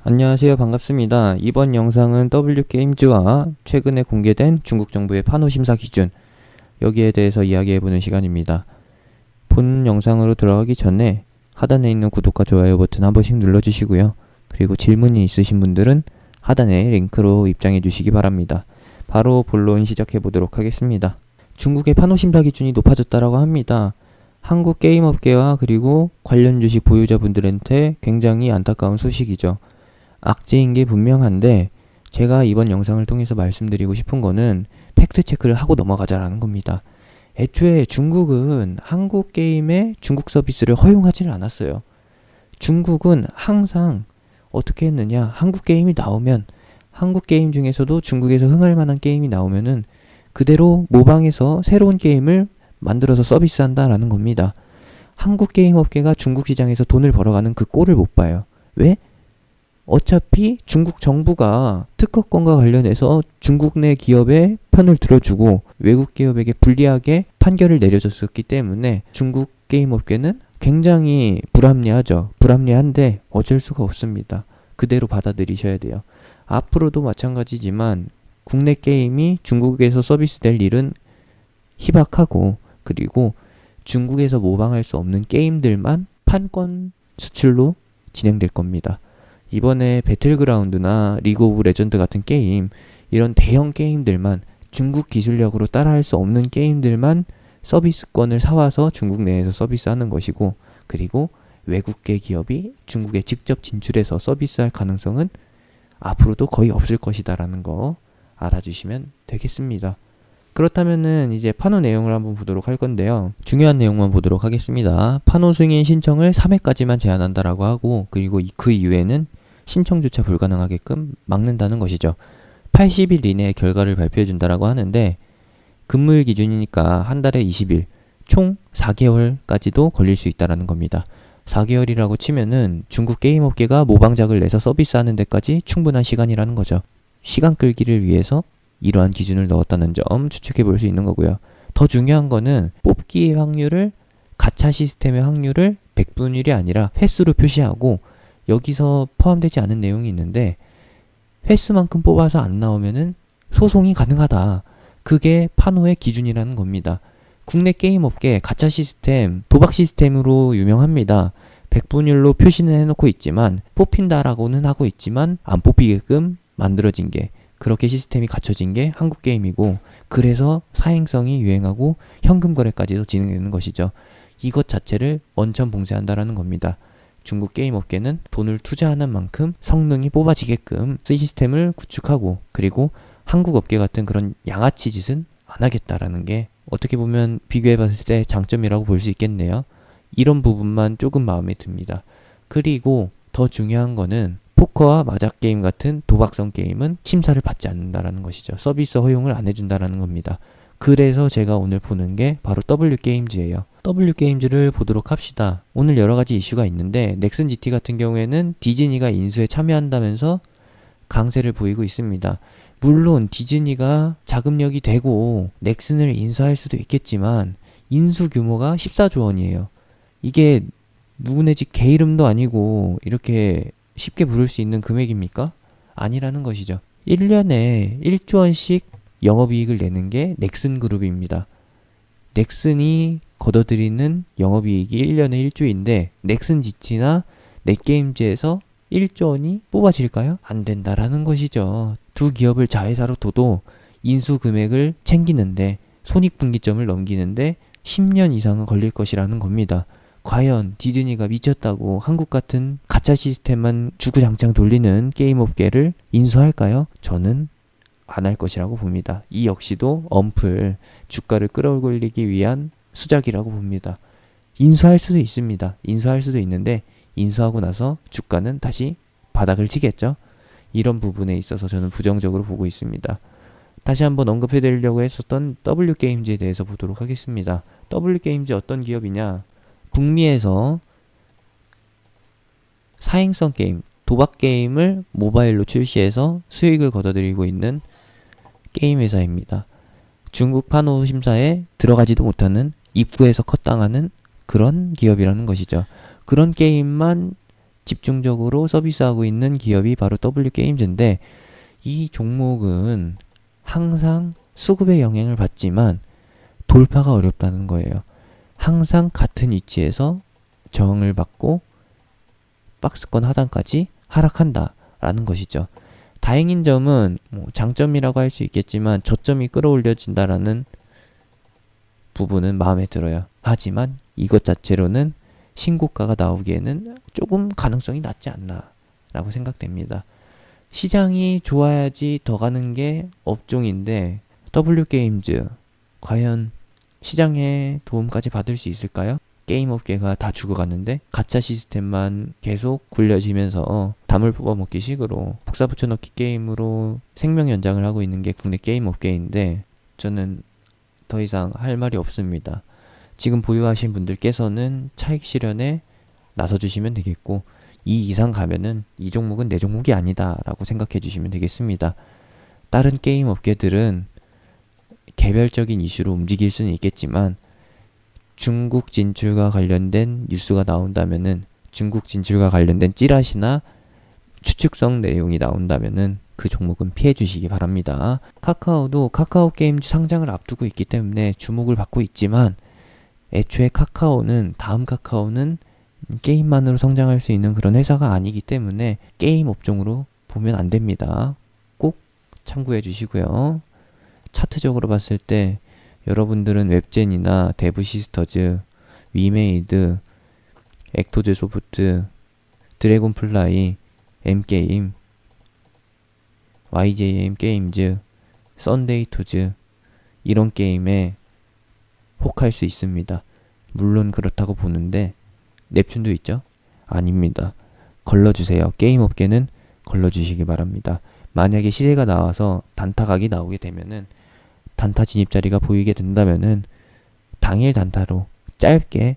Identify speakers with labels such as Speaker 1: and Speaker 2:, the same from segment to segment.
Speaker 1: 안녕하세요. 반갑습니다. 이번 영상은 W게임즈와 최근에 공개된 중국 정부의 판호 심사 기준, 여기에 대해서 이야기해보는 시간입니다. 본 영상으로 들어가기 전에 하단에 있는 구독과 좋아요 버튼 한 번씩 눌러주시고요. 그리고 질문이 있으신 분들은 하단에 링크로 입장해 주시기 바랍니다. 바로 본론 시작해보도록 하겠습니다. 중국의 판호 심사 기준이 높아졌다고 합니다. 한국 게임업계와 그리고 관련 주식 보유자분들한테 굉장히 안타까운 소식이죠. 악재인 게 분명한데 제가 이번 영상을 통해서 말씀드리고 싶은 거는 팩트 체크를 하고 넘어가자라는 겁니다. 애초에 중국은 한국 게임의 중국 서비스를 허용하지를 않았어요. 중국은 항상 어떻게 했느냐, 한국 게임이 나오면 한국 게임 중에서도 중국에서 흥할 만한 게임이 나오면은 그대로 모방해서 새로운 게임을 만들어서 서비스한다라는 겁니다. 한국 게임 업계가 중국 시장에서 돈을 벌어가는 그 꼴을 못 봐요. 왜? 어차피 중국 정부가 특허권과 관련해서 중국 내 기업의 편을 들어주고 외국 기업에게 불리하게 판결을 내려줬었기 때문에 중국 게임 업계는 굉장히 불합리하죠. 불합리한데 어쩔 수가 없습니다. 그대로 받아들이셔야 돼요. 앞으로도 마찬가지지만 국내 게임이 중국에서 서비스될 일은 희박하고, 그리고 중국에서 모방할 수 없는 게임들만 판권 수출로 진행될 겁니다. 이번에 배틀그라운드나 리그 오브 레전드 같은 게임, 이런 대형 게임들만, 중국 기술력으로 따라할 수 없는 게임들만 서비스권을 사와서 중국 내에서 서비스하는 것이고, 그리고 외국계 기업이 중국에 직접 진출해서 서비스할 가능성은 앞으로도 거의 없을 것이다라는 거 알아주시면 되겠습니다. 그렇다면은 이제 판호 내용을 한번 보도록 할 건데요. 중요한 내용만 보도록 하겠습니다. 판호 승인 신청을 3회까지만 제한한다라고 하고, 그리고 그 이후에는 신청조차 불가능하게끔 막는다는 것이죠. 80일 이내에 결과를 발표해준다라고 하는데, 근무일 기준이니까 한 달에 20일, 총 4개월까지도 걸릴 수 있다라는 겁니다. 4개월이라고 치면은 중국 게임업계가 모방작을 내서 서비스하는 데까지 충분한 시간이라는 거죠. 시간 끌기를 위해서 이러한 기준을 넣었다는 점 추측해 볼 수 있는 거고요. 더 중요한 거는 뽑기의 확률을, 가챠 시스템의 확률을 100분율이 아니라 횟수로 표시하고, 여기서 포함되지 않은 내용이 있는데 횟수만큼 뽑아서 안 나오면은 소송이 가능하다. 그게 판호의 기준이라는 겁니다. 국내 게임 업계 가챠 시스템, 도박 시스템으로 유명합니다. 100분율로 표시는 해놓고 있지만, 뽑힌다라고는 하고 있지만 안 뽑히게끔 만들어진 게, 그렇게 시스템이 갖춰진 게 한국 게임이고, 그래서 사행성이 유행하고 현금 거래까지도 진행되는 것이죠. 이것 자체를 원천 봉쇄한다라는 겁니다. 중국 게임 업계는 돈을 투자하는 만큼 성능이 뽑아지게끔 시스템을 구축하고, 그리고 한국 업계 같은 그런 양아치 짓은 안 하겠다라는 게 어떻게 보면 비교해봤을 때 장점이라고 볼 수 있겠네요. 이런 부분만 조금 마음에 듭니다. 그리고 더 중요한 거는 포커와 마작 게임 같은 도박성 게임은 심사를 받지 않는다라는 것이죠. 서비스 허용을 안 해준다라는 겁니다. 그래서 제가 오늘 보는 게 바로 W게임즈예요. W게임즈를 보도록 합시다. 오늘 여러가지 이슈가 있는데, 넥슨 GT 같은 경우에는 디즈니가 인수에 참여한다면서 강세를 보이고 있습니다. 물론 디즈니가 자금력이 되고 넥슨을 인수할 수도 있겠지만 인수 규모가 14조 원이에요. 이게 누구네 집 개 이름도 아니고 이렇게 쉽게 부를 수 있는 금액입니까? 아니라는 것이죠. 1년에 1조 원씩 영업이익을 내는 게 넥슨 그룹입니다. 넥슨이 걷어들이는 영업이익이 1년에 1조인데 넥슨 GT나 넷게임즈에서 1조 원이 뽑아질까요? 안 된다라는 것이죠. 두 기업을 자회사로 둬도 인수 금액을 챙기는데, 손익분기점을 넘기는데 10년 이상은 걸릴 것이라는 겁니다. 과연 디즈니가 미쳤다고 한국 같은 가챠 시스템만 주구장창 돌리는 게임 업계를 인수할까요? 저는 안 할 것이라고 봅니다. 이 역시도 엄플, 주가를 끌어올리기 위한 수작이라고 봅니다. 인수할 수도 있습니다. 인수할 수도 있는데 인수하고 나서 주가는 다시 바닥을 치겠죠. 이런 부분에 있어서 저는 부정적으로 보고 있습니다. 다시 한번 언급해 드리려고 했었던 W게임즈에 대해서 보도록 하겠습니다. W게임즈 어떤 기업이냐? 북미에서 사행성 게임, 도박 게임을 모바일로 출시해서 수익을 거둬들이고 있는 게임 회사입니다. 중국 판호 심사에 들어가지도 못하는, 입구에서 컷당하는 그런 기업이라는 것이죠. 그런 게임만 집중적으로 서비스하고 있는 기업이 바로 W게임즈인데, 이 종목은 항상 수급의 영향을 받지만 돌파가 어렵다는 거예요. 항상 같은 위치에서 저항을 받고 박스권 하단까지 하락한다 라는 것이죠. 다행인 점은 장점이라고 할 수 있겠지만 저점이 끌어올려진다라는 부분은 마음에 들어요. 하지만 이것 자체로는 신고가가 나오기에는 조금 가능성이 낮지 않나 라고 생각됩니다. 시장이 좋아야지 더 가는 게 업종인데 W게임즈 과연 시장에 도움까지 받을 수 있을까요? 게임 업계가 다 죽어갔는데 가챠 시스템만 계속 굴려지면서 담을 뽑아먹기 식으로 복사 붙여넣기 게임으로 생명 연장을 하고 있는 게 국내 게임 업계인데, 저는 더 이상 할 말이 없습니다. 지금 보유하신 분들께서는 차익 실현에 나서주시면 되겠고, 이 이상 가면은 이 종목은 내 종목이 아니다 라고 생각해 주시면 되겠습니다. 다른 게임 업계들은 개별적인 이슈로 움직일 수는 있겠지만 중국 진출과 관련된 뉴스가 나온다면은, 중국 진출과 관련된 찌라시나 추측성 내용이 나온다면은 그 종목은 피해 주시기 바랍니다. 카카오도 카카오 게임즈 상장을 앞두고 있기 때문에 주목을 받고 있지만, 애초에 다음 카카오는 게임만으로 성장할 수 있는 그런 회사가 아니기 때문에 게임 업종으로 보면 안 됩니다. 꼭 참고해 주시고요. 차트적으로 봤을 때 여러분들은 웹젠이나 데브시스터즈, 위메이드, 액토즈 소프트, 드래곤플라이, M게임, YJM 게임즈, 썬데이토즈 이런 게임에 혹할 수 있습니다. 물론 그렇다고 보는데 넵튠도 있죠? 아닙니다. 걸러주세요. 게임 업계는 걸러주시기 바랍니다. 만약에 시세가 나와서 단타각이 나오게 되면은, 단타 진입 자리가 보이게 된다면은 당일 단타로 짧게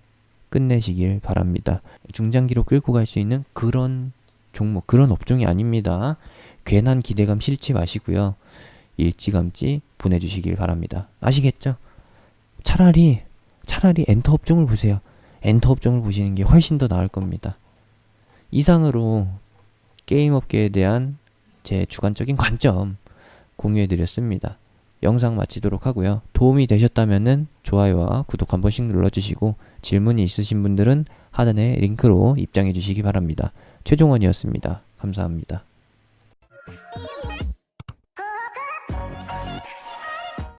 Speaker 1: 끝내시길 바랍니다. 중장기로 끌고 갈 수 있는 그런 종목, 그런 업종이 아닙니다. 괜한 기대감 실지 마시고요. 일찌감치 보내주시길 바랍니다. 아시겠죠? 차라리 엔터 업종을 보세요. 엔터 업종을 보시는 게 훨씬 더 나을 겁니다. 이상으로 게임 업계에 대한 제 주관적인 관점 공유해드렸습니다. 영상 마치도록 하고요. 도움이 되셨다면 좋아요와 구독 한 번씩 눌러주시고, 질문이 있으신 분들은 하단의 링크로 입장해 주시기 바랍니다. 최종원이었습니다. 감사합니다.